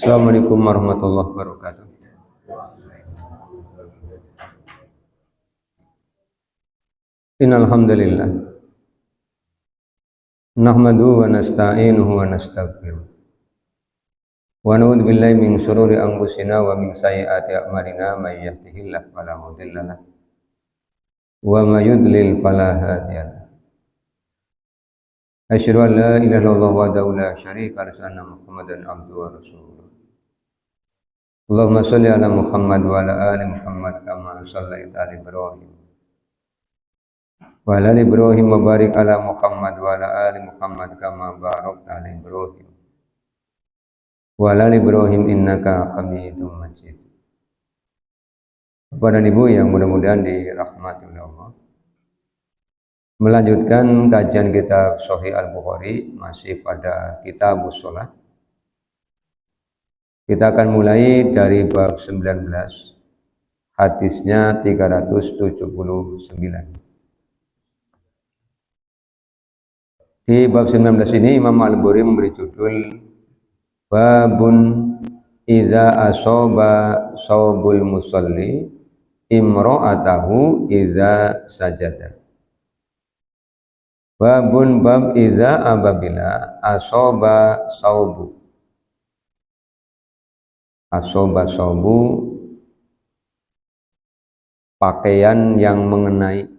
Assalamualaikum warahmatullahi wabarakatuh. Innal hamdalillah nahmaduhu wa nasta'inuhu wa nastaghfiruh. Wa na'udzu billahi min shururi anfusina wa min sayyiati a'malina may yahdihillahu fala mudilla lahu wa may yudlil fala hadiya lahu. Asyhadu an la ilaha illallah wahdahu la syarika lahu wa anna Muhammadan abduhu wa rasuluh. Allahumma shalli ala Muhammad wa ala ali Muhammad kama shallaita ala Ibrahim wa ala ali Ibrahim wa barik ala Muhammad wa ala ali Muhammad kama barakta ala Ibrahim wa ala ali Ibrahim innaka Hamidum Majid. Bapak dan Ibu yang mudah-mudahan dirahmati oleh Allah, melanjutkan kajian kitab Sahih Al-Bukhari masih pada Kitabus Shalah. Kita akan mulai dari bab 19, hadisnya 379. Di bab 19 ini Imam Al-Bukhari memberi judul Babun Iza asoba saubul musalli imro'atahu iza sajada. Babun bab iza apabila asoba saubu. Asoba saubu pakaian yang mengenai,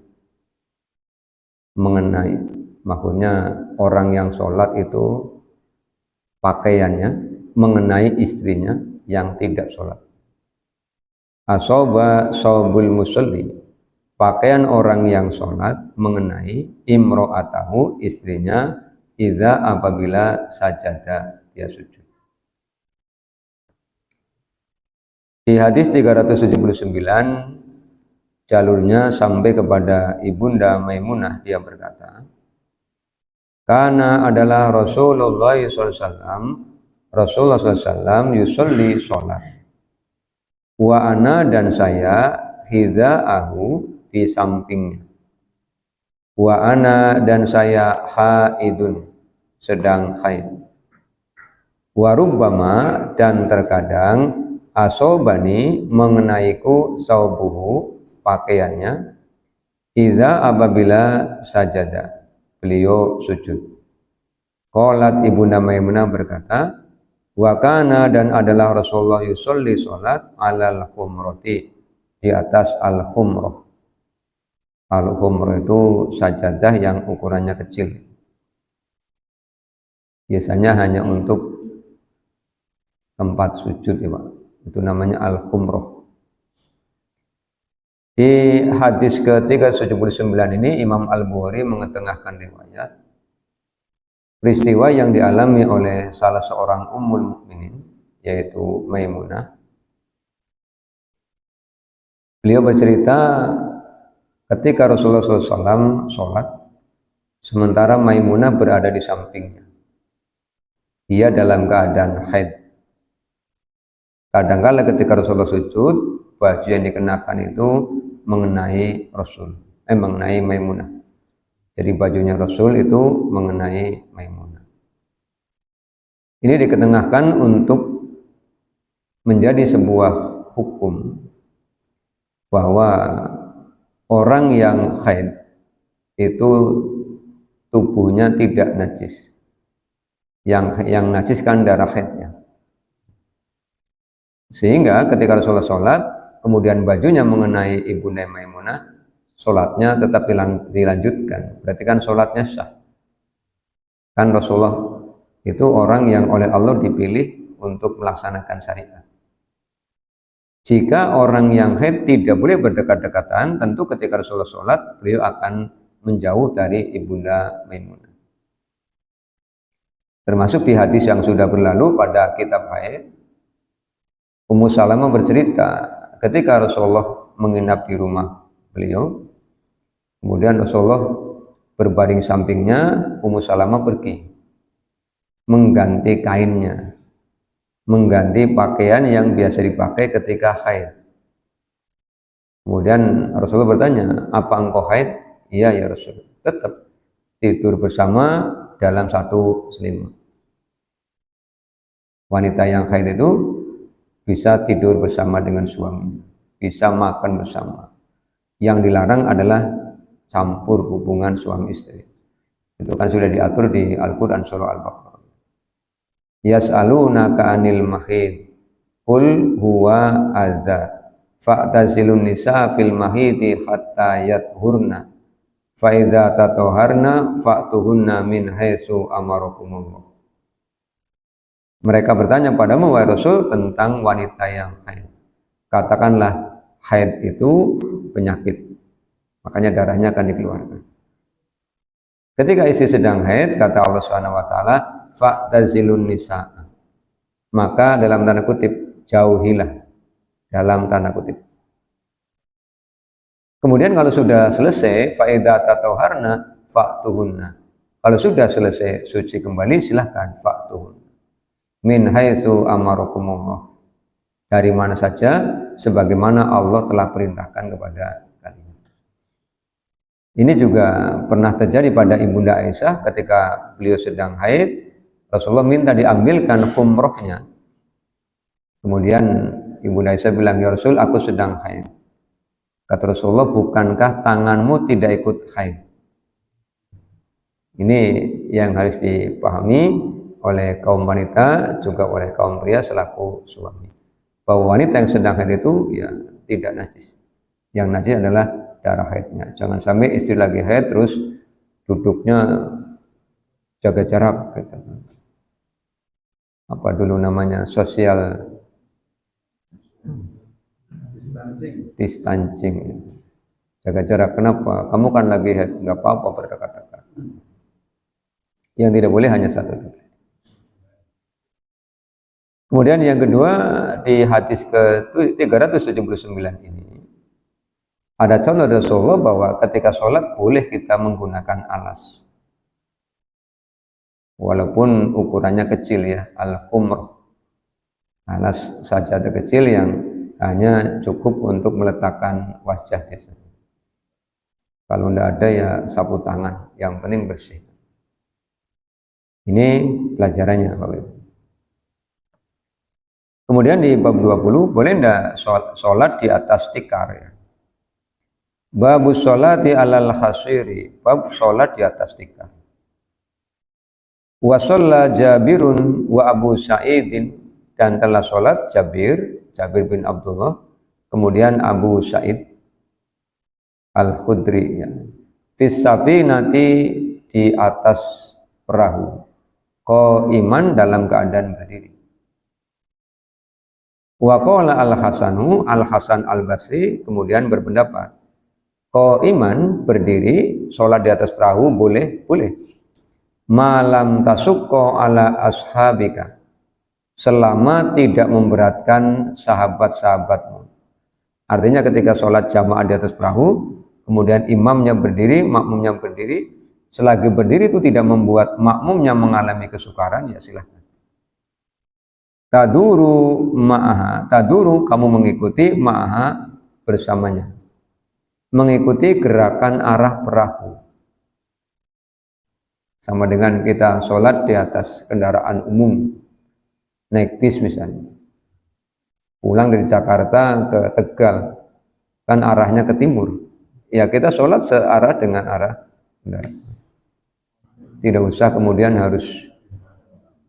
maksudnya orang yang sholat itu pakaiannya mengenai istrinya yang tidak sholat. Asoba saubul musalli, pakaian orang yang sholat mengenai imro'atahu istrinya idza apabila sajada dia sujud. Di hadis 379 jalurnya sampai kepada Ibunda Maimunah, dia berkata, karena adalah Rasulullah SAW yusolli sholat, wa ana dan saya hidaahu di sampingnya, wa ana dan saya haidun sedang haid, wa rubbama dan terkadang asobani mengenaiku saubuhu pakaiannya iza apabila sajada beliau sujud. Qalat Ibunda Maimunah berkata, wa kana dan adalah Rasulullah yusolli sholat alal khumrati di atas al khumroh. Al khumroh itu sajadah yang ukurannya kecil, biasanya hanya untuk tempat sujud ya Pak, itu namanya al khumroh. Di hadis ke-379 ini Imam Al-Bukhari mengetengahkan riwayat peristiwa yang dialami oleh salah seorang ummul mukminin yaitu Maimunah. Beliau bercerita ketika Rasulullah SAW sholat sementara Maimunah berada di sampingnya. Dia dalam keadaan haid. Kadang-kala ketika Rasulullah sujud, baju yang dikenakan itu mengenai mengenai Maimunah. Jadi bajunya Rasul itu mengenai Maimunah. Ini diketengahkan untuk menjadi sebuah hukum bahwa orang yang haid itu tubuhnya tidak najis. Yang najis kan darah haidnya. Sehingga ketika Rasulullah sholat, kemudian bajunya mengenai Ibunda Maimunah, sholatnya tetap dilanjutkan. Berarti kan sholatnya sah. Kan Rasulullah itu orang yang oleh Allah dipilih untuk melaksanakan syariat. Jika orang yang haid tidak boleh berdekat-dekatan, tentu ketika Rasulullah sholat, beliau akan menjauh dari Ibunda Maimunah. Termasuk di hadis yang sudah berlalu pada kitab haid, Ummu Salamah bercerita ketika Rasulullah menginap di rumah beliau, kemudian Rasulullah berbaring sampingnya, Ummu Salamah pergi mengganti kainnya, mengganti pakaian yang biasa dipakai ketika haid. Kemudian Rasulullah bertanya, apa engkau haid? Iya ya Rasul. Tetap tidur bersama dalam satu selimut. Wanita yang haid itu bisa tidur bersama dengan suaminya, bisa makan bersama. Yang dilarang adalah campur hubungan suami istri. Itu kan sudah diatur di Al-Quran surah Al-Baqarah. Yas'alunaka 'anil mahid qul huwa adza fa'tazilun nisa fil mahidi hatta yathurna fa idza tataharna fa'tuhunna min haitsu amarakumullah. Mereka bertanya padamu wahai Rasul tentang wanita yang haid. Katakanlah haid itu penyakit, makanya darahnya akan dikeluarkan. Ketika istri sedang haid, kata Allah Subhanahu wa taala, fa'tazilun nisa. Maka dalam tanda kutip jauhilah, dalam tanda kutip. Kemudian kalau sudah selesai fa idza tataharna fa'tuhunna. Kalau sudah selesai suci kembali silahkan fa'tuhunna. Min haitsu amarakumullah, dari mana saja sebagaimana Allah telah perintahkan kepada kalian. Ini juga pernah terjadi pada Ibunda Aisyah ketika beliau sedang haid. Rasulullah minta diambilkan khumrohnya. Kemudian Ibunda Aisyah bilang, ya Rasul, aku sedang haid. Kata Rasulullah, bukankah tanganmu tidak ikut haid? Ini yang harus dipahami oleh kaum wanita juga oleh kaum pria selaku suami, bahwa wanita yang sedang haid itu ya tidak najis. Yang najis adalah darah haidnya. Jangan sampai istri lagi haid terus duduknya jaga jarak gitu. Apa dulu namanya, social distancing, jaga jarak. Kenapa? Kamu kan lagi haid, nggak apa-apa berdekat-dekat. Yang tidak boleh hanya satu. Kemudian yang kedua, di hadis ke-379 ini ada contoh Rasulullah bahwa ketika sholat boleh kita menggunakan alas, walaupun ukurannya kecil ya, al-khumr, alas sajadah kecil yang hanya cukup untuk meletakkan wajah biasanya. Kalau tidak ada ya sapu tangan, yang penting bersih. Ini pelajarannya Bapak Ibu. Kemudian di bab 20, boleh tidak sholat di atas tikar ya? Babus sholati alal khasiri, bab sholat di atas tikar. Wa sholla Jabirun wa Abu Sa'idin, dan telah sholat Jabir bin Abdullah, kemudian Abu Sa'id Al-Khudri ya. Fis safinati, di atas perahu, qaiman, dalam keadaan berdiri. Wa qala Al-Hasanu, Al-Hasan Al-Basri kemudian berpendapat, qaiman, berdiri, sholat di atas perahu boleh. Malam tasukko ala ashabika, selama tidak memberatkan sahabat-sahabatmu. Artinya ketika sholat jamaah di atas perahu, kemudian imamnya berdiri, makmumnya berdiri, selagi berdiri itu tidak membuat makmumnya mengalami kesukaran, ya silahkan. Taduru ma'aha, taduru, kamu mengikuti, ma'aha, bersamanya, mengikuti gerakan arah perahu. Sama dengan kita sholat di atas kendaraan umum, naik bis misalnya, pulang dari Jakarta ke Tegal, kan arahnya ke timur, ya kita sholat searah dengan arah kendaraan. Tidak usah kemudian harus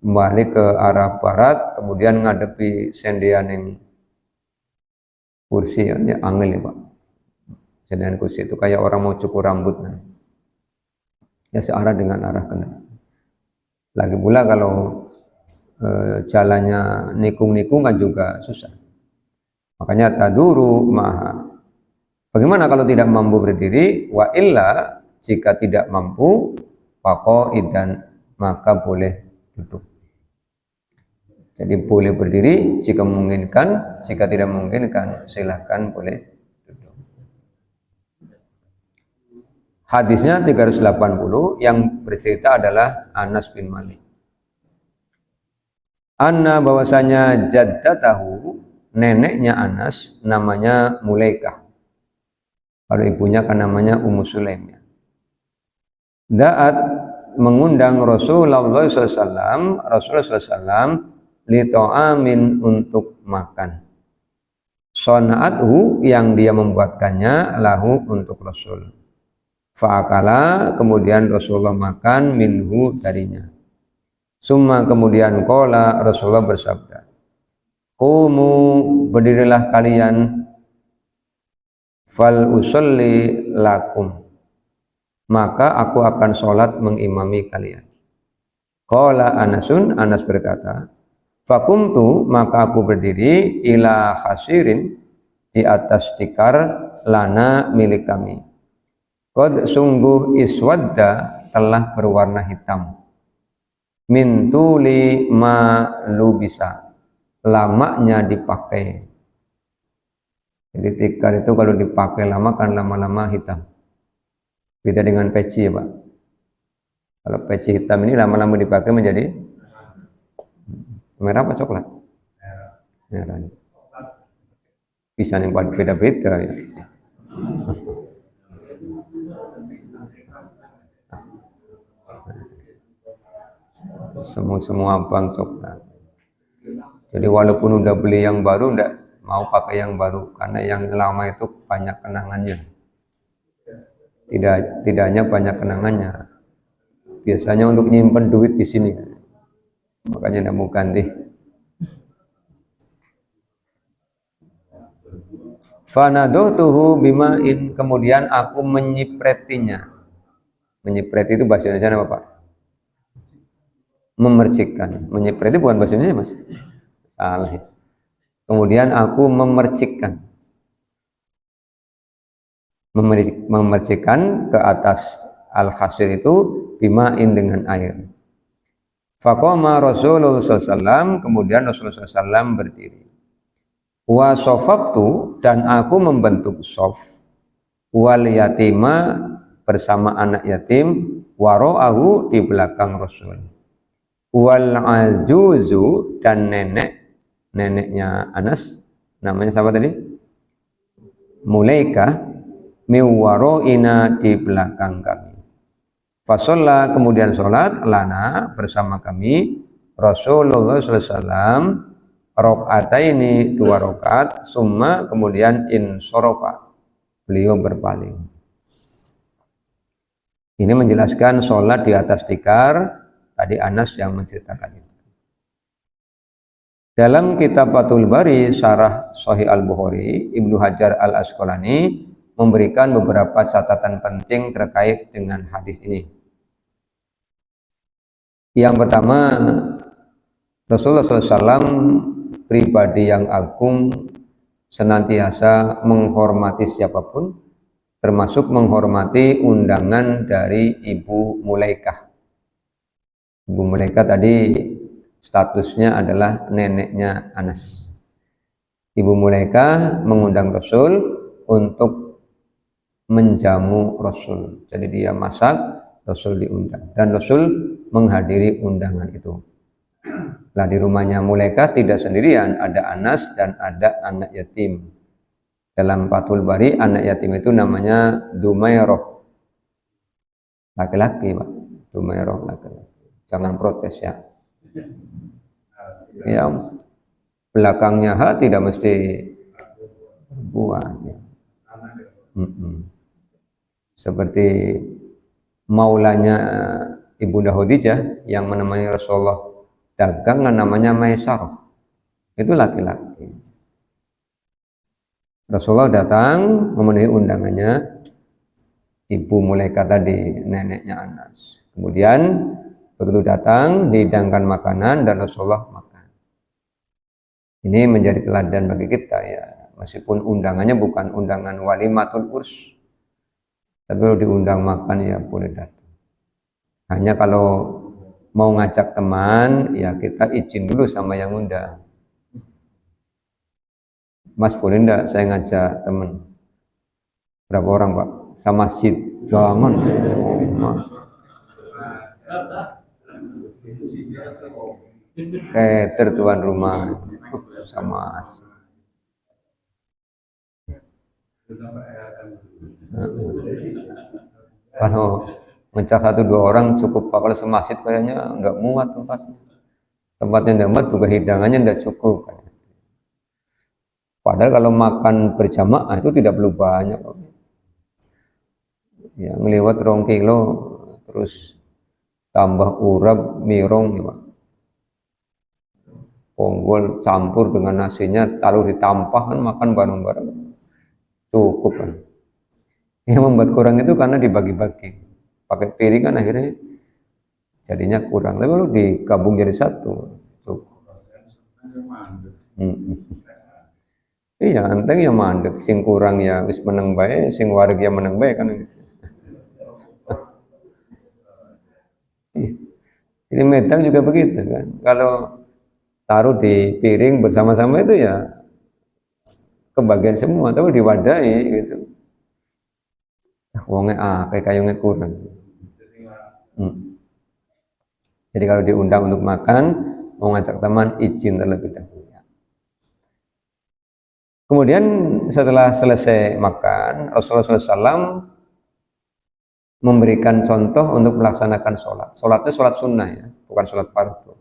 kembali ke arah barat, kemudian ngadepi sendian yang kursi, ya angel ya Pak. Sendian kursi itu kayak orang mau cukur rambut, ya searah dengan arah kendaraan. Lagi pula kalau jalannya nikung-nikung kan juga susah. Makanya taduru maha. Bagaimana kalau tidak mampu berdiri? Wa illa, jika tidak mampu, faqaidan, maka boleh duduk. Jadi boleh berdiri jika memungkinkan, jika tidak memungkinkan silahkan boleh duduk. Hadisnya 380 yang bercerita adalah Anas bin Malik. Anna, bahwasanya jaddatahu, neneknya Anas namanya Mulaikah. Kalau ibunya kan namanya Ummu Sulaim. Da'at, mengundang Rasulullah SAW, li ta'amin untuk makan. Sona'athu yang dia membuatkannya lahu untuk Rasul. Fa'akala kemudian Rasulullah makan minhu darinya. Summa kemudian qala Rasulullah bersabda, "Qumu berdirilah kalian fal usolli lakum, maka aku akan sholat mengimami kalian." Qala Anasun, Anas berkata, "Fakumtu maka aku berdiri ila khasirin di atas tikar lana milik kami. Qad sungguh iswadda telah berwarna hitam. Min tuli ma lubisa, lamanya dipakai. Jadi tikar itu kalau dipakai lama kan lama-lama hitam. Beda dengan peci ya Pak. Kalau peci hitam ini lama-lama dipakai menjadi merah apa coklat? Merah. Bisa yang beda-beda ya. Semua abang coklat. Jadi walaupun udah beli yang baru enggak mau pakai yang baru karena yang lama itu banyak kenangannya. Tidak hanya banyak kenangannya. Biasanya untuk nyimpen duit di sini. Makanya enggak mau ganti. Fanadutuhu bima'in, kemudian aku menyipretinya. Menyipret itu bahasa Indonesia apa Pak? Memercikkan. Menyipret itu bukan bahasa Indonesia Mas? Salah ya. Kemudian aku memercikkan. Memercikkan ke atas al-khasir itu bima'in dengan air. Faqama Rasulullah SAW, kemudian Rasulullah SAW berdiri. Wa sofabtu, dan aku membentuk sof, wal yatima bersama anak yatim, waro'ahu di belakang Rasul, wal ajuzu dan neneknya Anas, namanya siapa tadi? Mulaikah, miwaro'ina di belakang kami. Fasolla kemudian sholat lana bersama kami Rasulullah SAW rakaataini 2 rakaat, summa kemudian insorofa beliau berpaling. Ini menjelaskan sholat di atas tikar tadi Anas yang menceritakan itu. Dalam kitab Fathul Bari Syarah Sahih Al-Bukhari, Ibnu Hajar Al-Asqalani memberikan beberapa catatan penting terkait dengan hadis ini. Yang pertama, Rasulullah SAW pribadi yang agung, senantiasa menghormati siapapun, termasuk menghormati undangan dari Ibu Mulaikah. Ibu Mulaikah tadi statusnya adalah neneknya Anas. Ibu Mulaikah mengundang Rasul untuk menjamu Rasul. Jadi dia masak, Rasul diundang, dan Rasul menghadiri undangan itu. Nah, di rumahnya Mulaikah tidak sendirian, ada Anas dan ada anak yatim. Dalam Fathul Bari, anak yatim itu namanya Dumairoh, laki-laki Pak. Dumairoh laki-laki. Jangan protes ya. Ya, belakangnya H tidak mesti perempuan. Ya. Seperti maulanya Ibunda Khadijah yang menemani Rasulullah dagang namanya Maisarah, itu laki-laki. Rasulullah datang memenuhi undangannya Ibu Mulaikah tadi, neneknya Anas. Kemudian begitu datang dihidangkan makanan dan Rasulullah makan. Ini menjadi teladan bagi kita ya, meskipun undangannya bukan undangan walimatul urs, tapi kalau diundang makan ya boleh datang. Hanya kalau mau ngajak teman, ya kita izin dulu sama yang undang. Mas boleh enggak saya ngajak teman? Berapa orang Pak? Sama masjid? Jangan. Mas. Kayak tuan rumah sama. Kalau ngecak 1-2 orang cukup Pak, kalau semasjid kayaknya enggak muat tempatnya. tempatnya ndak juga hidangannya ndak cukup. Padahal kalau makan berjamaah itu tidak perlu banyak. Ya, ngelewat 2 kilo terus tambah urap mirong ya Pak. Ponggol campur dengan nasinya taruh ditampah kan makan bareng-bareng cukup kan. Yang membuat kurang itu karena dibagi-bagi pakai piring kan akhirnya jadinya kurang. Tapi kalau digabung jadi satu cukup. Iya, enteng ya mandek, sing kurang ya wis meneng bae, sing wareg ya meneng bae kan. Jadi medang juga begitu kan. Kalau taruh di piring bersama-sama itu ya kebagian semua, tapi diwadahi gitu. Wonge kayak kayungnya kurang. Jadi kalau diundang untuk makan, mau ngajak teman izin terlebih dahulu. Kemudian setelah selesai makan, Rasulullah SAW memberikan contoh untuk melaksanakan sholat. Sholatnya sholat sunnah ya, bukan sholat fardu.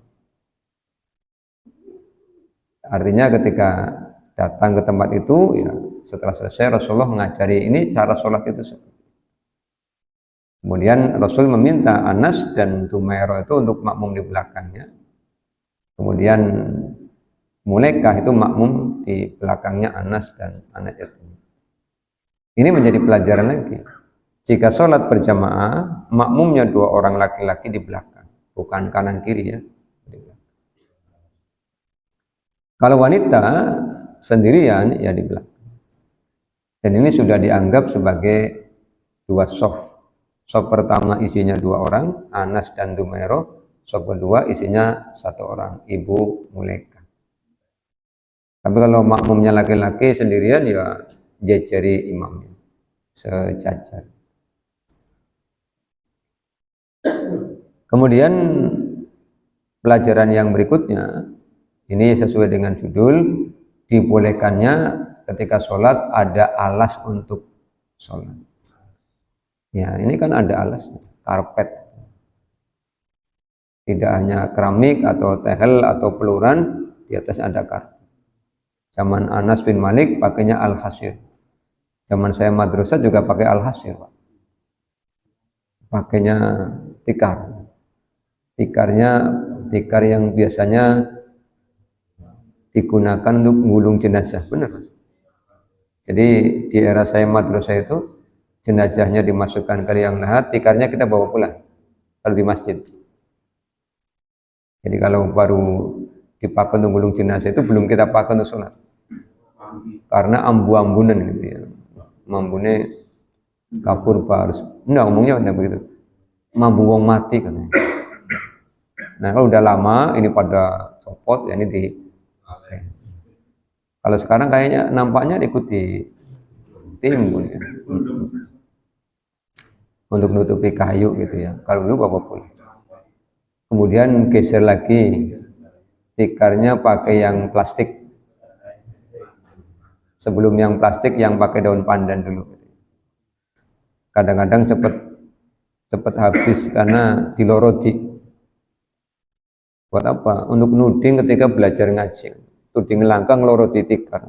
Artinya ketika datang ke tempat itu, ya setelah selesai Rasulullah mengajari ini cara sholat itu. Kemudian Rasul meminta Anas dan Dumairah itu untuk makmum di belakangnya. Kemudian Mulaikah itu makmum di belakangnya Anas dan anak yatim. Ini menjadi pelajaran lagi. Jika sholat berjamaah, makmumnya 2 orang laki-laki di belakang, bukan kanan kiri ya. Kalau wanita sendirian ya di belakang. Dan ini sudah dianggap sebagai 2 shaf. Shaf pertama isinya 2 orang, Anas dan Dumairah. Shaf kedua isinya 1 orang, Ibu Mulaikah. Tapi kalau makmumnya laki-laki sendirian ya jejeri imamnya sejajar. Kemudian pelajaran yang berikutnya, ini sesuai dengan judul, dibolehkannya ketika sholat ada alas untuk sholat. Ya ini kan ada alas, karpet. Tidak hanya keramik atau tehel atau peluran, di atas ada karpet. Zaman Anas bin Malik pakainya al-hasir. Zaman saya madrasah juga pakai al-hasir, Pak. Pakainya tikar. Tikar yang biasanya digunakan untuk menggulung jenazah, benar. Jadi di era saya madrasah itu jenazahnya dimasukkan ke liang lahat, tikarnya kita bawa pulang kalau di masjid. Jadi kalau baru dipakai untuk menggulung jenazah itu belum kita pakai untuk sholat, karena ambu-ambunan gitu ya, mambune kapur barus. Enggak, ngomongnya udah begitu, mambu wong mati katanya. Nah kalau udah lama ini pada copot ya ini di kalau sekarang kayaknya nampaknya ikuti timbun ya. Untuk nutupi kayu gitu ya. Kalau dulu bapak boleh. Kemudian geser lagi, tikarnya pakai yang plastik. Sebelum yang plastik yang pakai daun pandan dulu. Kadang-kadang cepet habis karena diloroti. Buat apa? Untuk nuding ketika belajar ngaji. Nuding langkang loroti tikar.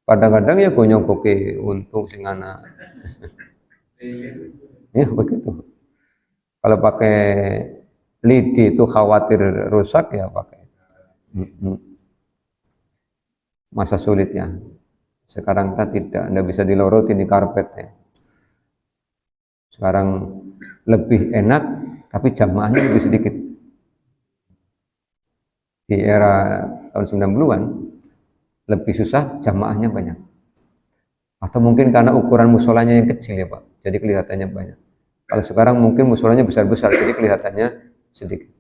Kadang-kadang ya gonyogoke untung sing ana. Ya begitu. Kalau pakai lidi itu khawatir rusak ya pakai. Masa sulit ya. Sekarang kita tidak bisa diloroti di karpet ya. Sekarang lebih enak tapi jamaahnya lebih sedikit. Di era tahun 90-an lebih susah, jamaahnya banyak. Atau mungkin karena ukuran musolanya yang kecil ya Pak, jadi kelihatannya banyak. Kalau sekarang mungkin musolanya besar-besar, jadi kelihatannya sedikit.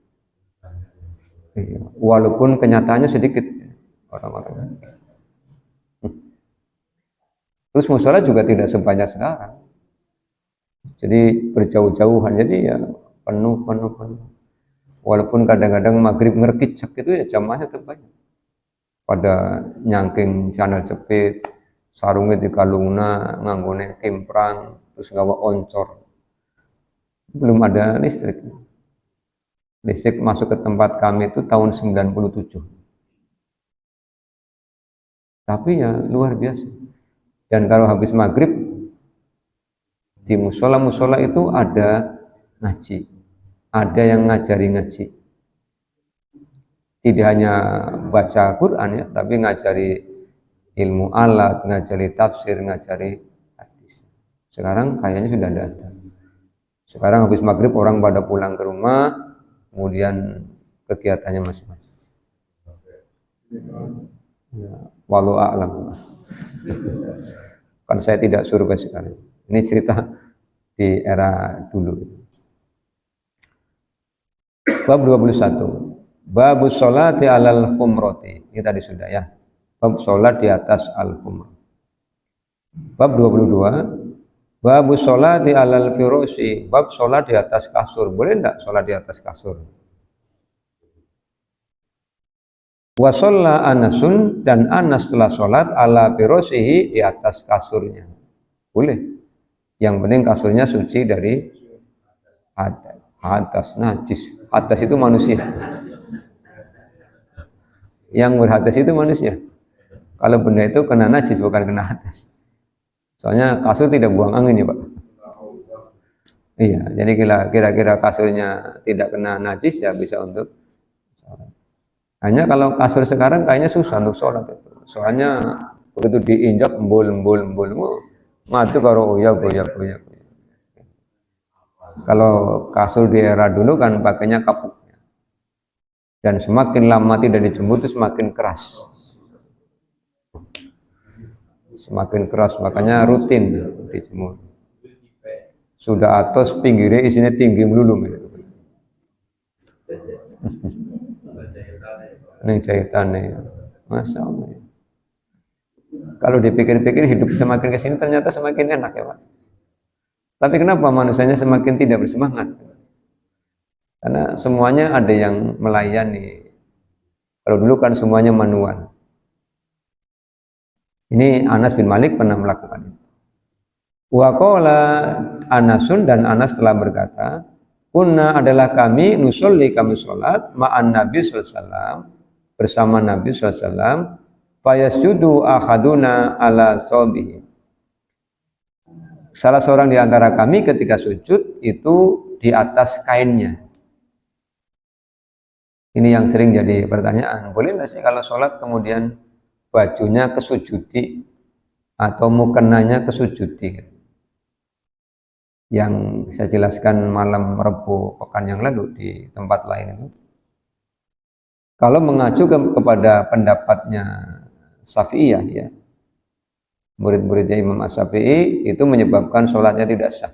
Walaupun kenyataannya sedikit orang-orang. Terus musola juga tidak sebanyak sekarang. Jadi berjauh-jauhan, jadi ya penuh. Walaupun kadang-kadang maghrib ngerkicak itu ya jamaahnya tetap banyak. Pada nyangking channel cepit, sarungnya di kalungna, nganggone kimprang, terus gawa oncor. Belum ada listrik. Listrik masuk ke tempat kami itu tahun 97. Tapi ya luar biasa. Dan kalau habis maghrib di musola-musola itu ada ngaji, ada yang ngajari ngaji. Tidak hanya baca Quran ya, tapi ngajari ilmu alat, ngajari tafsir, ngajari hadis. Sekarang kayaknya sudah tidak ada. Sekarang habis maghrib orang pada pulang ke rumah, kemudian kegiatannya masing-masing. Ya, walau a'lam. Kan saya tidak survei sekarang. Ini cerita di era dulu. Bab 21. Bab sholati alal khumrati. Ini tadi sudah ya. Bab sholat di atas al-khumr. Bab 22. Bab sholati alal firosi. Bab sholat di atas kasur. Boleh enggak sholat di atas kasur? Wa sholla Anasun, dan Anas telah sholat ala firosihi, di atas kasurnya. Boleh. Yang penting kasurnya suci dari hadas najis. Hadas itu manusia. Yang berhadas itu manusia. Kalau benda itu kena najis, bukan kena hadas. Soalnya kasur tidak buang angin ya Pak. Iya, jadi kira-kira kasurnya tidak kena najis ya bisa untuk sholat. Hanya kalau kasur sekarang kayaknya susah untuk sholat itu. Soalnya begitu diinjak embul, mati karo goyak. Kalau kasur di era dulu kan pakainya kapuk. Dan semakin lama tidak dijemur itu semakin keras. Semakin keras, makanya rutin dijemur. Sudah atas pinggirnya isinya tinggi melulu. Ini jahitannya, Masya Allah. Kalau dipikir-pikir hidup semakin kesini ternyata semakin enak ya Pak. Tapi kenapa manusianya semakin tidak bersemangat? Karena semuanya ada yang melayani. Kalau dulu kan semuanya manual. Ini Anas bin Malik pernah melakukan itu. Wa qala Anasun, dan Anas telah berkata, kunna adalah kami nusolli, kami sholat ma'an Nabi SAW, bersama Nabi SAW, fayasjudu ahaduna ala sobihi. Salah seorang di antara kami ketika sujud itu di atas kainnya. Ini yang sering jadi pertanyaan. Boleh nggak sih kalau sholat kemudian bajunya kesujudi atau mukenanya kesujudi? Yang saya jelaskan malam Rabu pekan yang lalu di tempat lain itu. Kalau mengacu kepada pendapatnya Syafi'iyah ya, murid-muridnya Imam Asy-Syafi'i, itu menyebabkan sholatnya tidak sah.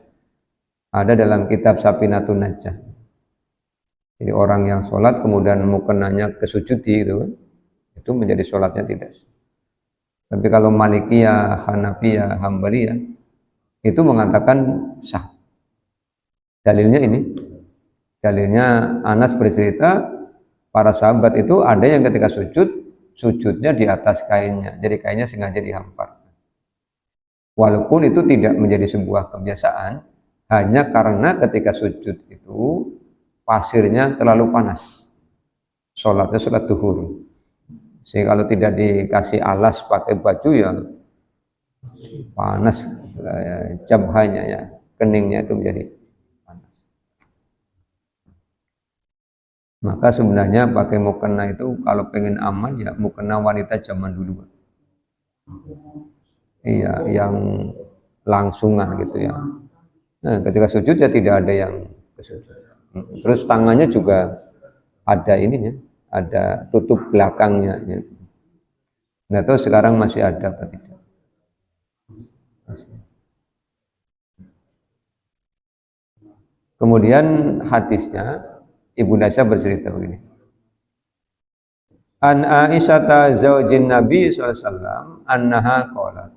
Ada dalam kitab Safinatun Najah. Jadi orang yang sholat kemudian mukenanya kesujudi itu menjadi sholatnya tidak sah. Tapi kalau Malikiyah, Hanafiyah, Hambaliyah itu mengatakan sah. Dalilnya ini. Dalilnya Anas bercerita, para sahabat itu ada yang ketika sujudnya di atas kainnya. Jadi kainnya sengaja dihampar. Walaupun itu tidak menjadi sebuah kebiasaan, hanya karena ketika sujud itu pasirnya terlalu panas. Sholatnya sholat duhur. Sehingga kalau tidak dikasih alas pakai baju ya panas jabhanya ya, keningnya itu menjadi panas. Maka sebenarnya pakai mukena itu kalau pengen aman ya mukena wanita zaman dulu. Iya, yang langsungan gitu ya. Nah, ketika sujud ya tidak ada yang kesujud. Terus tangannya juga ada ininya, ada tutup belakangnya. Ya. Nah, itu sekarang masih ada apa tidak? Masih. Kemudian hadisnya Ibu Nasya bercerita begini. An Aisyata zaujin Nabi SAW annaha qalat,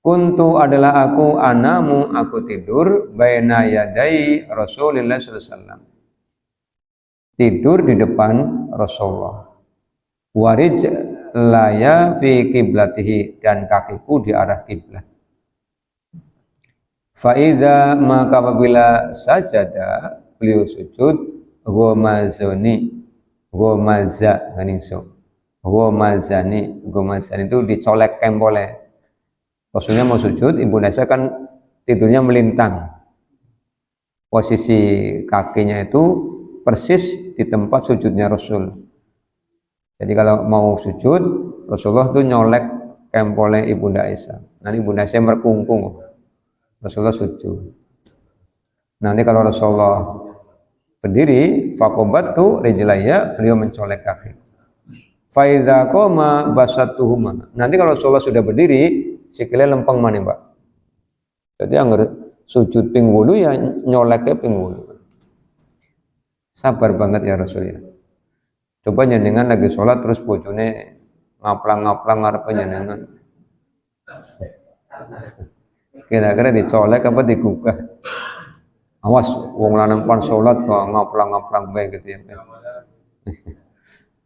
kuntu adalah aku anamu, aku tidur baina yadai Rasulullah SAW, tidur di depan Rasulullah, warij laya fi kiblatihi, dan kakiku di arah kiblat. Faiza, maka apabila sajada beliau sujud, Ghomazoni, gomaza nganingso. Gomazani itu dicolek kempole. Rasulnya mau sujud, Ibu Nasa kan tidurnya melintang. Posisi kakinya itu persis di tempat sujudnya Rasul. Jadi kalau mau sujud, Rasulullah tuh nyolek kempole Ibunda Aisyah. Nanti Ibunda Aisyah merkungkung, Rasulullah sujud. Nanti kalau Rasulullah berdiri, fakobat tuh rijlaya, beliau mencolek kaki. Faidha koma basatuhuma. Nanti kalau Rasulullah sudah berdiri, sikile lempeng mana Mbak? Jadi anggar sujud ping wulu ya nyoleknya ping wulu. Sabar banget ya Rasul ya. Coba nyenengan lagi sholat terus bojone ngaplang-ngaplang ngarep nyenengan. Kira-kira dicolek apa digugah? Awas wong lanang pan sholat kok ngaplang-ngaplang bae gitu ya.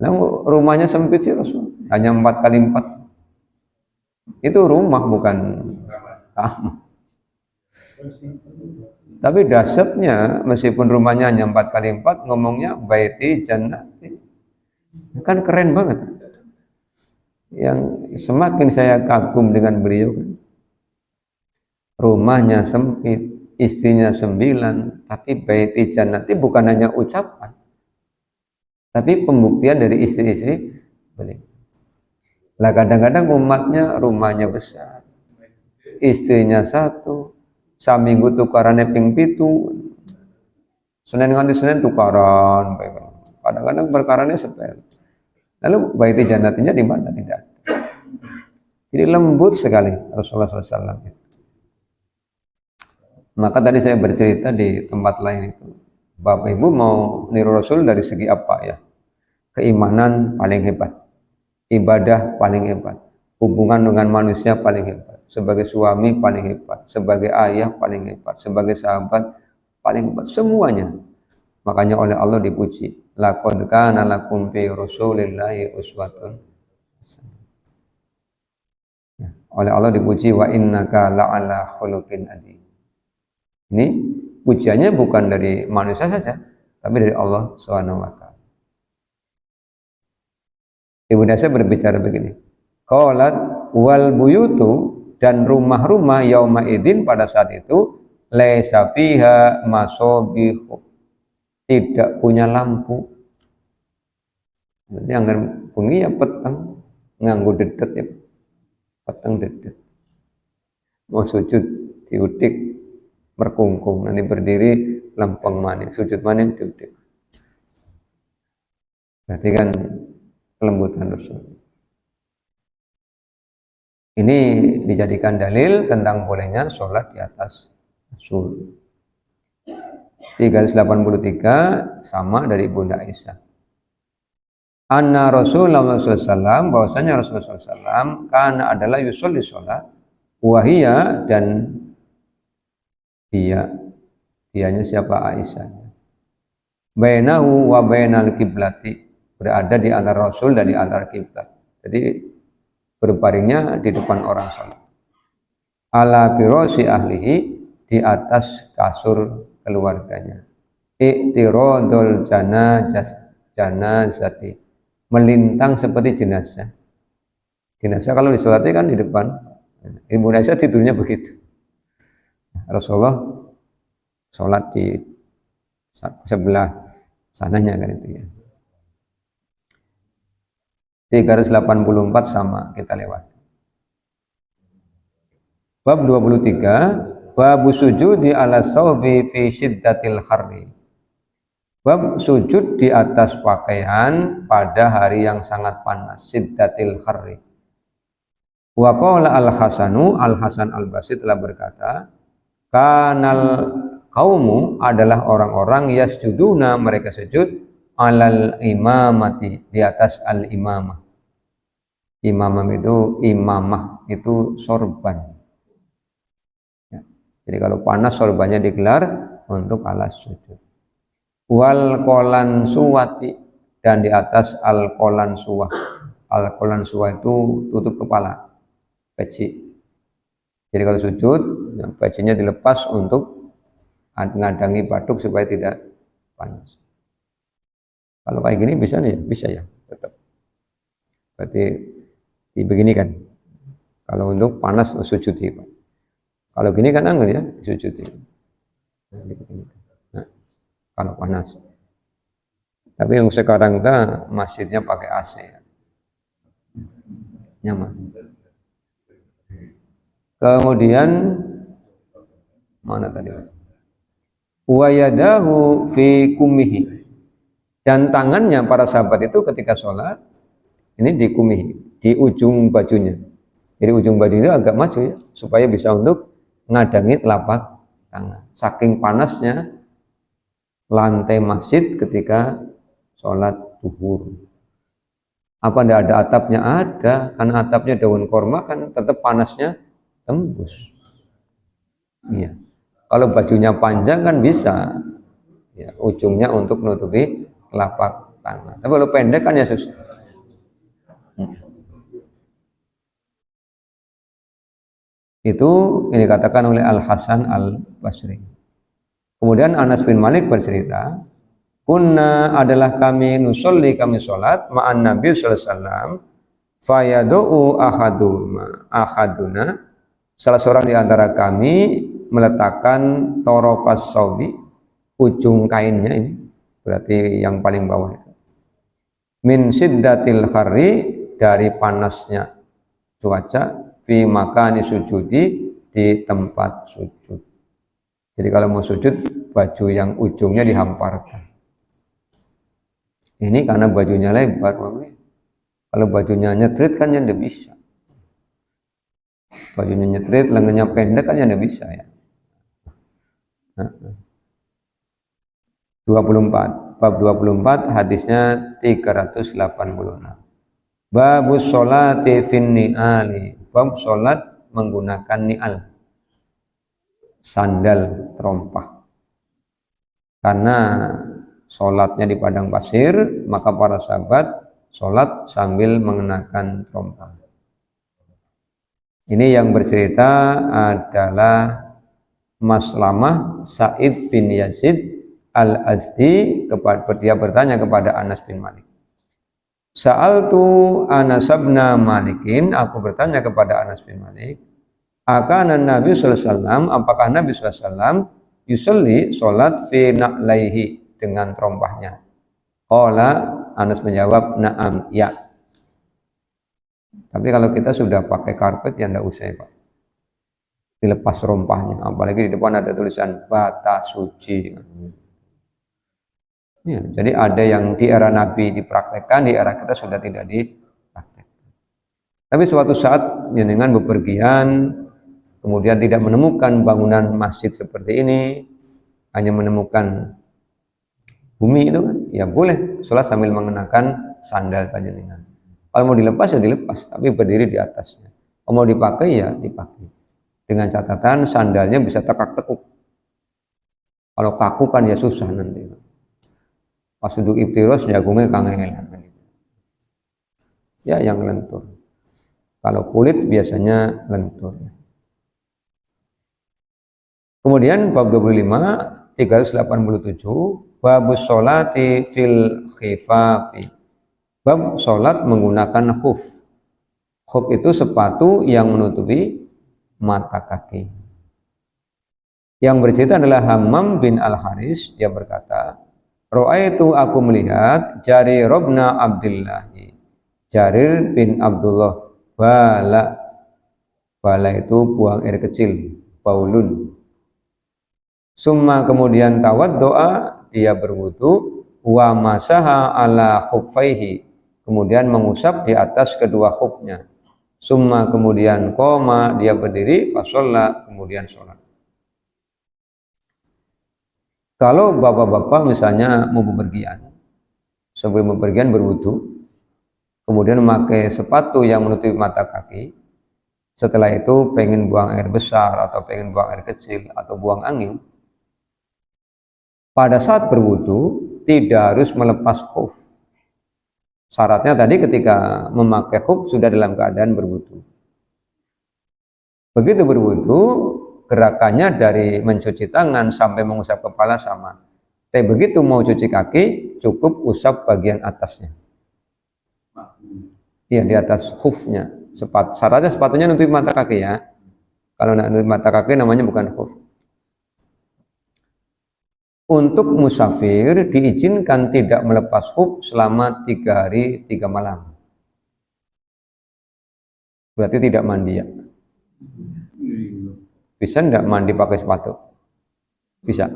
Nah, rumahnya sempit sih Rasul, hanya 4x4. Itu rumah bukan kamar. Tapi dahsyatnya meskipun rumahnya hanya 4x4 ngomongnya baiti jannati. Kan keren banget. Yang semakin saya kagum dengan beliau, rumahnya sempit, istrinya 9, tapi baiti jannati bukan hanya ucapan, tapi pembuktian dari istri-istri beliau. Lah kadang-kadang umatnya rumahnya besar, istrinya 1, saminggu tukarannya ping 7, Senin nganti Senin tukaran, kadang-kadang perkaranya sepele. Lalu baiti jannatinya di mana? Tidak. Jadi lembut sekali Rasulullah SAW. Maka tadi saya bercerita di tempat lain itu, Bapak Ibu mau niru Rasul dari segi apa ya? Keimanan paling hebat, ibadah paling hebat, hubungan dengan manusia paling hebat, sebagai suami paling hebat, sebagai ayah paling hebat, sebagai sahabat paling hebat, semuanya. Makanya oleh Allah dipuji, laqad kana lakum fi rasulillahi uswatun hasanah. Oleh Allah dipuji, wa innaka la'ala khuluqin adzim. Ini pujiannya bukan dari manusia saja, tapi dari Allah Subhanahu wa taala. Ibu Nasa berbicara begini, qalat wal buyutu, dan rumah-rumah yauma idzin pada saat itu laisa fiha masabihu, tidak punya lampu. Jadi anggar bengi ya peteng, nganggo dedet ya peteng dedet. Mau sujud diudik merkungkung, nanti berdiri lempeng maning, sujud maning diudik. Berarti kan kelembutan Rasul. Ini dijadikan dalil tentang bolehnya sholat di atas Rasul. 383 sama dari Bunda Aisyah. Anna Rasulullah SAW, bahwasanya Rasulullah SAW karena adalah yusolli sholat, wahia, dan dianya siapa? Aisyah. Bainahu wa bainal kiblati, berada di antara Rasul dan di antara kiblat. Jadi berbaringnya di depan orang sholat. Ala firosi ahlihi, di atas kasur keluarganya. Iktirodul janazati, melintang seperti jenazah. Jenazah kalau disolati kan di depan. Ibu Aisyah tidurnya begitu. Rasulullah sholat di sebelah sananya kan itu ya. 384 sama kita lewat. Bab 23, bab sujudi ala sawbi fi syiddatil harri. Bab sujud di atas pakaian pada hari yang sangat panas, syiddatil harri. Wa qala al-Hasanu, Al-Hasan Al-Basri telah berkata, kanal kaumu, adalah orang-orang yasjuduna, mereka sujud alal imamati, di atas al-imamah. Imamah itu sorban. Ya. Jadi kalau panas sorbannya digelar untuk alas sujud. Wal kolan suwati, dan di atas al kolan suwah. Al kolan suwah itu tutup kepala, peci. Jadi kalau sujud, pecinya dilepas untuk ngadangi batuk supaya tidak panas. Kalau kayak gini bisa nih, bisa ya, tetap. Berarti begini kan. Kalau untuk panas sujudi, Pak. Kalau gini kan angel ya, sujudi. Nah, kalau panas. Tapi yang sekarang kita masjidnya pakai AC, nyaman. Kemudian mana tadi? Wa yadahu fi kumihi. Dan tangannya para sahabat itu ketika sholat ini di kumihi, di ujung bajunya. Jadi ujung baju itu agak maju ya, supaya bisa untuk ngadangi telapak tangan. Saking panasnya lantai masjid ketika sholat zuhur. Apa tidak ada atapnya? Ada, karena atapnya daun korma kan tetap panasnya tembus. Iya. Kalau bajunya panjang kan bisa, ya, ujungnya untuk menutupi telapak tangan. Tapi kalau pendek kan ya susah. Itu ini dikatakan oleh Al Hasan Al Basri. Kemudian Anas bin Malik bercerita, kunna adalah kami nusolli kami sholat ma'an Nabi sallallahu alaihi wasallam fayadu'u ahaduna salah seorang di antara kami meletakkan torofas saubi, ujung kainnya ini berarti yang paling bawah itu, min siddatil kharri, dari panasnya cuaca, fi makani sujudi, di tempat sujud. Jadi kalau mau sujud baju yang ujungnya dihamparkan. Ini karena bajunya lebar, kalau bajunya nyetrit kan ya tidak bisa. Bajunya nyetrit, lengannya pendek kan ya tidak bisa ya. 24, bab 24, hadisnya 386. Babus sholati fin ni'ali, bab sholat menggunakan ni'al, sandal terompah. Karena sholatnya di padang pasir, maka para sahabat sholat sambil mengenakan terompah. Ini yang bercerita adalah Maslamah Sa'id bin Yazid Al-Azdi, dia bertanya kepada Anas bin Malik. Sa'altu Anas bin Malikin, aku bertanya kepada Anas bin Malik, akana Nabi sallallahu alaihi wasallam, apakah Nabi sallallahu alaihi wasallam yusolli sholat fi na'laihi, dengan terompahnya? Qala, Anas menjawab, na'am, ya. Tapi kalau kita sudah pakai karpet ya enggak usah ya Pak, dilepas rompahnya, apalagi di depan ada tulisan bata suci. Ya, jadi ada yang di era Nabi dipraktekkan, di era kita sudah tidak dipraktekkan. Tapi suatu saat jenengan bepergian, kemudian tidak menemukan bangunan masjid seperti ini, hanya menemukan bumi itu kan, ya boleh sholat sambil mengenakan sandal jenengan. Kalau mau dilepas ya dilepas, tapi berdiri di atasnya. Kalau mau dipakai ya dipakai. Dengan catatan sandalnya bisa tekak-tekuk. Kalau kaku kan ya susah nanti. Pas duduk ibtiros jagungnya kangelan. Ya yang lentur. Kalau kulit biasanya lentur. Kemudian bab 25 387, babus sholati fil khifafi, bab sholat menggunakan khuf. Khuf itu sepatu yang menutupi mata kaki. Yang bercerita adalah Hammam bin Al-Haris, dia berkata, Ro'aitu, aku melihat Jarir bin Abdullah, Jarir bin Abdullah, bala itu buang air kecil, baulun. Summa kemudian tawad doa, dia berwudu, wa masaha ala khuffaihi, kemudian mengusap di atas kedua khufnya. Summa kemudian koma, dia berdiri, fasolla, kemudian sholat. Kalau bapak-bapak misalnya mau bepergian, sebelum bepergian berwudu, kemudian memakai sepatu yang menutupi mata kaki, setelah itu pengen buang air besar atau pengen buang air kecil atau buang angin, pada saat berwudu tidak harus melepas khuf. Syaratnya tadi ketika memakai khuf sudah dalam keadaan berwudu. Begitu berwudu, gerakannya dari mencuci tangan sampai mengusap kepala sama. Tapi begitu mau cuci kaki, cukup usap bagian atasnya. Iya, di atas khufnya. Syaratnya sepatunya nutup mata kaki ya. Kalau nak nutup mata kaki namanya bukan khuf. Untuk musafir diizinkan tidak melepas khuf selama 3 hari 3 malam. Berarti tidak mandi ya. Bisa enggak mandi pakai sepatu? Bisa.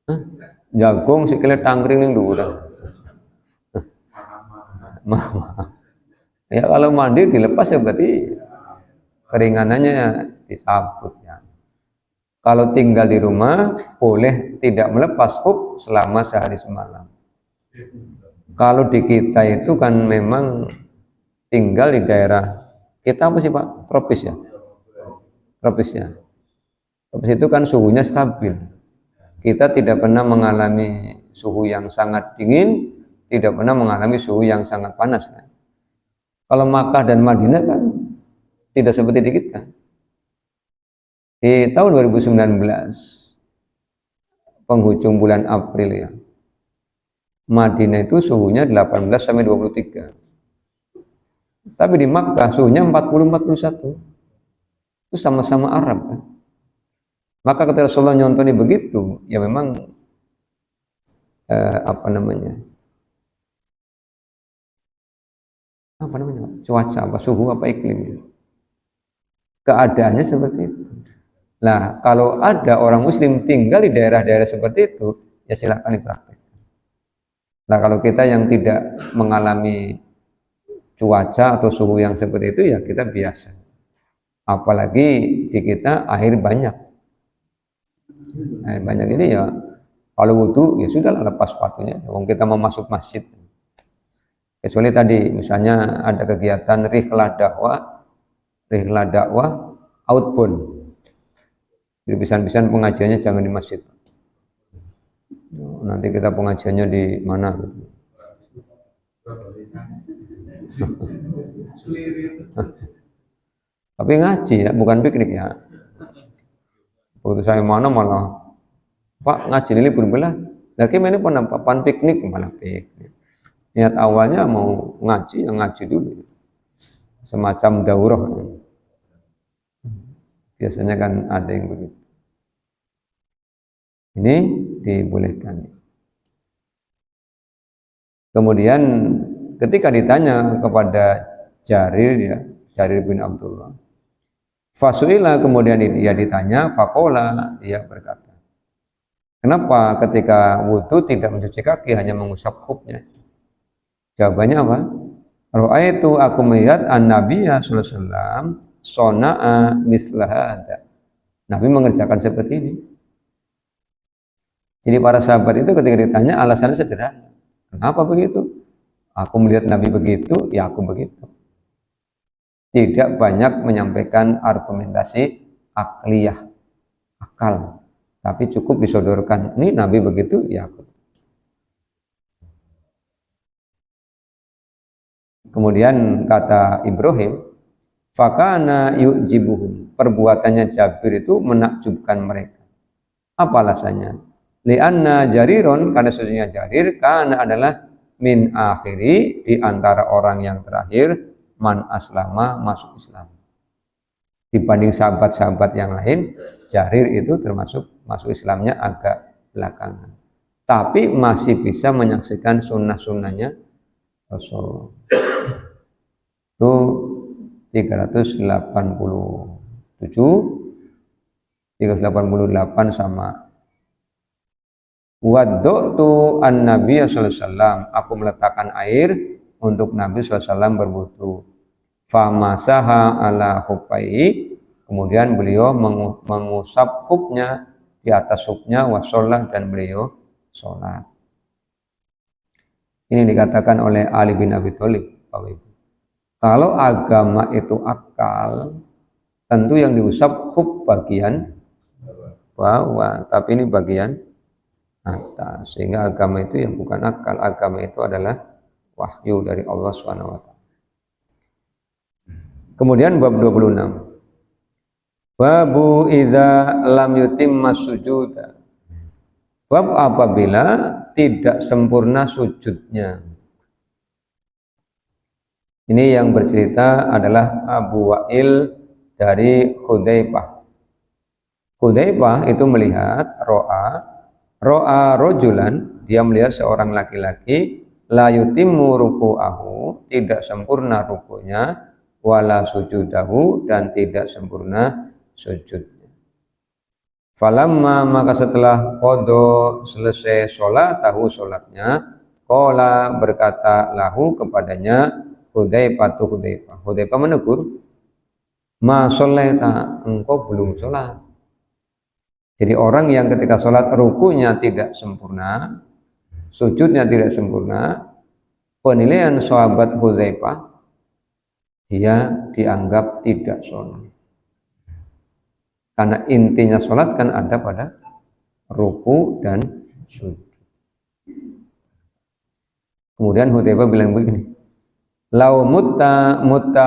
Hah? Jagung sikile tangkring ning dhuwur. Ya kalau mandi dilepas ya berarti keringanannya dicabut ya. Kalau tinggal di rumah boleh tidak melepas khuf selama sehari semalam. Kalau di kita itu kan memang tinggal di daerah kita apa sih Pak? Tropis ya? Tropis ya. Tropis itu kan suhunya stabil. Kita tidak pernah mengalami suhu yang sangat dingin, tidak pernah mengalami suhu yang sangat panas. Kan? Kalau Makkah dan Madinah kan tidak seperti di kita. Di tahun 2019, penghujung bulan April ya, Madinah itu suhunya 18 sampai 23. Tapi di Makkah suhunya 40-41. Itu sama-sama Arab kan. Maka ketika Rasulullah nyontoni begitu, ya memang apa namanya? Cuaca apa suhu apa iklim. Keadaannya seperti itu. Nah, kalau ada orang muslim tinggal di daerah-daerah seperti itu, ya silakan dipraktikkan. Nah, kalau kita yang tidak mengalami cuaca atau suhu yang seperti itu, ya kita biasa. Apalagi di kita air banyak. Air banyak ini ya, kalau wudhu ya sudah lepas sepatunya. Kalau kita mau masuk masjid, kecuali tadi misalnya ada kegiatan rihlah dakwah outbound. Jadi pisan-pisan pengajiannya jangan di masjid. Nanti kita pengajiannya di mana? Tapi ngaji ya, bukan piknik ya. Waktu saya mana malah, Pak ngaji ini libur belah. Lagi ini pan piknik malah piknik. Niat awalnya mau ngaji, yang ngaji dulu. Semacam daurah. Biasanya kan ada yang begitu. Ini dibolehkan. Kemudian ketika ditanya kepada Jarir bin Abdullah, fasuila kemudian dia ditanya, fakola dia berkata, kenapa ketika wudhu tidak mencuci kaki hanya mengusap khufnya? Jawabannya apa? Ra'aitu aku melihat an-nabiyya sallallahu alaihi wasallam sona'a mislahada. Nabi mengerjakan seperti ini. Jadi para sahabat itu ketika ditanya alasannya sederhana. Kenapa begitu? Aku melihat Nabi begitu, ya aku begitu. Tidak banyak menyampaikan argumentasi akliyah, akal. Tapi cukup disodorkan, ini Nabi begitu, ya aku. Kemudian kata Ibrahim, fakana yu'jibuhum, perbuatannya Jabir itu menakjubkan mereka. Apa alasannya? Lianna Jariron, karena sesungguhnya Jarir karena adalah min akhiri, di antara orang yang terakhir man aslama, masuk Islam. Dibanding sahabat-sahabat yang lain, Jarir itu termasuk masuk Islamnya agak belakangan. Tapi masih bisa menyaksikan sunnah-sunnahnya Rasul. Itu 387, 388 sama wadda'tu an-nabiy sallallahu alaihi wasallam, aku meletakkan air untuk Nabi sallallahu alaihi wasallam berwudu. Famasaha ala khufaihi, kemudian beliau mengusap khufnya di atas khufnya, wasollah, dan beliau sholat. Ini dikatakan oleh Ali bin Abi Thalib, Bapak Ibu. Kalau agama itu akal, tentu yang diusap khuf bagian bawah, tapi ini bagian atas, sehingga agama itu yang bukan akal, agama itu adalah wahyu dari Allah SWT. Kemudian bab 26, babu idza lam yutimma sujuda, Bab apabila tidak sempurna sujudnya. Ini yang bercerita adalah Abu Wa'il dari Hudzaifah. Hudzaifah itu melihat ro'a rojulan, dia melihat seorang laki-laki la yutimmu ruku'ahu, tidak sempurna rukunya, wala sujudahu, dan tidak sempurna sujudnya. Falamma, maka setelah qada, selesai tahu sholatnya, qala, berkata lahu kepadanya Hudzaifah menegur, ma sholaita, engkau belum sholat. Jadi orang yang ketika sholat rukunya tidak sempurna, sujudnya tidak sempurna, penilaian sahabat Hudzaifah, dia dianggap tidak sholat. Karena intinya sholat kan ada pada ruku dan sujud. Kemudian Hudzaifah bilang begini, lau mutta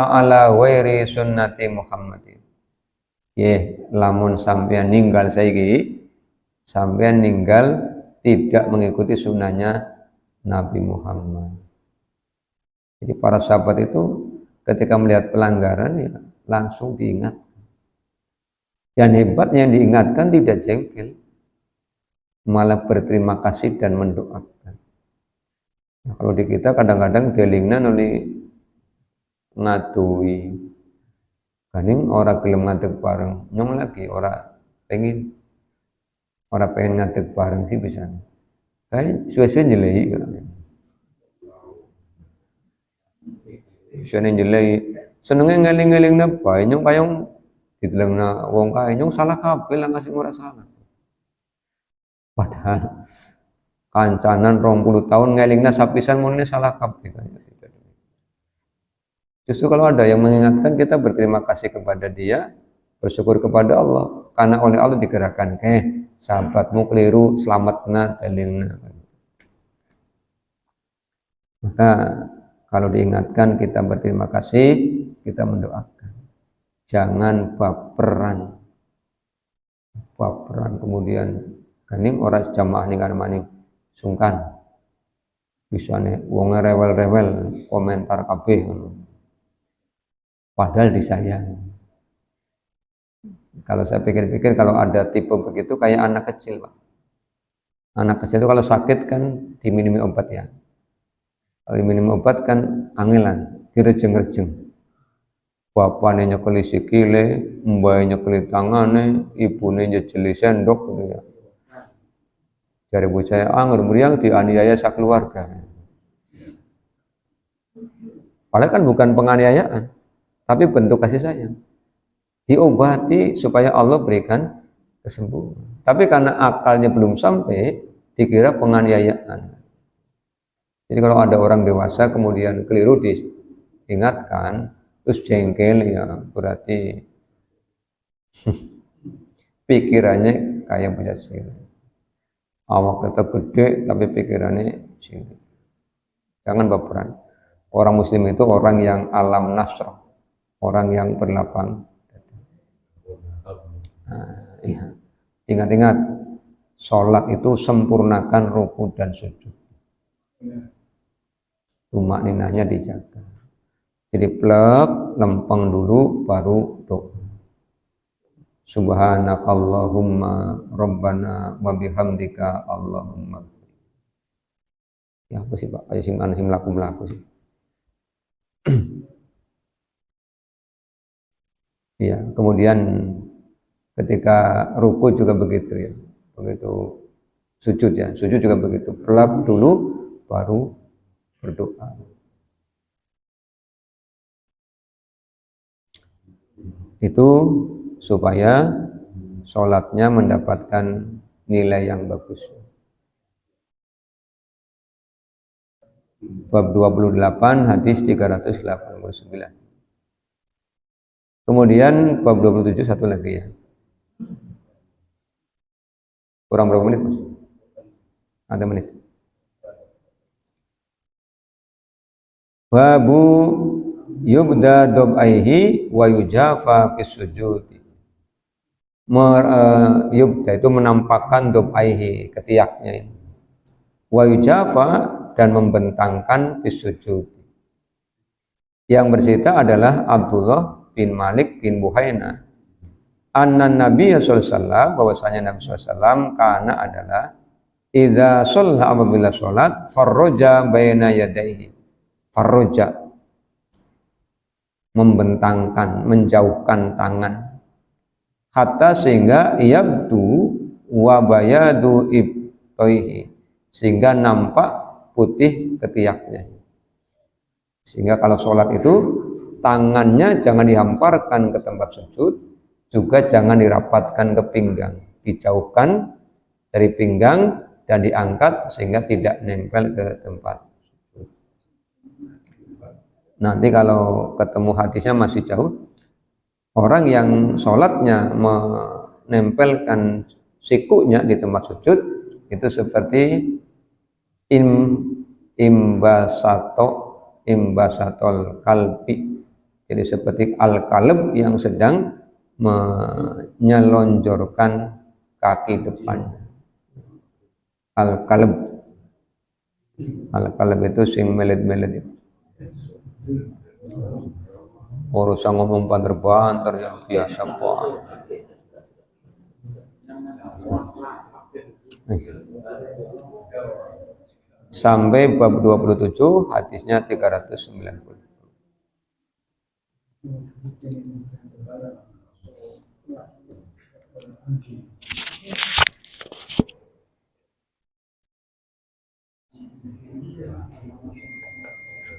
ala wairi sunnati Muhammadin. Lamun sampean ninggal saiki, sampean ninggal tidak mengikuti sunnahnya Nabi Muhammad. Jadi para sahabat itu ketika melihat pelanggaran ya langsung diingat. Dan hebatnya yang diingatkan tidak jengkel, malah berterima kasih dan mendoakan. Nah, kalau di kita kadang-kadang delingna nuli ngatui, kaning orang gelem ngadeg bareng, nyong lagi orang pengen ngadeg bareng sih bisa. Kayak suwe-suwe nyelei kan. Suwe nyelei, senenge ngeling-ngelingna bae nyong kayong didelengna wong kae nyong salah kabeh lah ngasih ora salah. Padahal kancanan 20 tahun ngelingna sapisan mune salah kabeh kan. Justru kalau ada yang mengingatkan, kita berterima kasih kepada dia, bersyukur kepada Allah, karena oleh Allah digerakkan, sahabatmu keliru, selamatna telingna. Maka kalau diingatkan kita berterima kasih, kita mendoakan. Jangan baperan kemudian kening orang jamaah ning maning sungkan. Bisane wong rewel-rewel komentar kabeh ngono. Padahal disayang. Kalau saya pikir-pikir, kalau ada tipe begitu kayak anak kecil, Pak. Anak kecil itu kalau sakit kan diminumi obat ya. Kalau diminumi obat kan angelan, direjeng-rejeng. Bapaknya nyekeli sikile, mbaknya nyekeli tangane, ibunya nyejeli sendok gitu ya. Dari bocah anggur meriang dianiaya sakeluarga. Padahal kan bukan penganiayaan, tapi bentuk kasih sayang. Diobati supaya Allah berikan kesembuhan. Tapi karena akalnya belum sampai, dikira penganiayaan. Jadi kalau ada orang dewasa kemudian keliru diingatkan, terus jengkel ya berarti pikirannya kayak bocah cilik. Awak kata gede tapi pikirannya cilik. Jangan baperan. Orang muslim itu orang yang alam nasrah, orang yang berlapang. Nah, iya. Ingat-ingat, sholat itu sempurnakan ruku dan sujud. Tumakninahnya dijaga. Jadi plek, lempeng dulu, baru doa. Subhanakallahumma rabbana wa bihamdika Allahumma. Ya apa sih Pak? Kayak sing melaku sih. Ya, kemudian ketika ruku juga begitu ya, begitu sujud ya, sujud juga begitu, pelak dulu baru berdoa. Itu supaya sholatnya mendapatkan nilai yang bagus. Bab 28 hadis 389. Kemudian bab 27 satu lagi ya. Kurang berapa menit Mas? Ada menit. Babu yubda dob'aihi wa yujafa fis sujudi. yubda itu menampakkan dubaihi ketiaknya, wa yujafa dan membentangkan bisujud. Yang bercerita adalah Abdullah bin Malik bin Buhaina anna Nabi sallallahu alaihi wasallam, bahwasanya Nabi sallallahu alaihi wasallam karena adalah idza shalla, apabila salat, farroja baina yadaihi, farroja membentangkan, menjauhkan tangan, hatta sehingga yabdu wa bayadu ibtoihi, sehingga nampak putih ketiaknya. Sehingga kalau sholat itu tangannya jangan dihamparkan ke tempat sujud, juga jangan dirapatkan ke pinggang, dijauhkan dari pinggang dan diangkat sehingga tidak nempel ke tempat sujud. Nanti kalau ketemu hadisnya masih jauh, orang yang sholatnya menempelkan sikunya di tempat sujud itu seperti imbasatol kalbi, jadi seperti al-kalb yang sedang menyelonjorkan kaki depannya. Al-kalb itu sing melet-melet itu. Urusan ngomong banter-banter yang biasa pak. Sampai bab 27, hadisnya 390.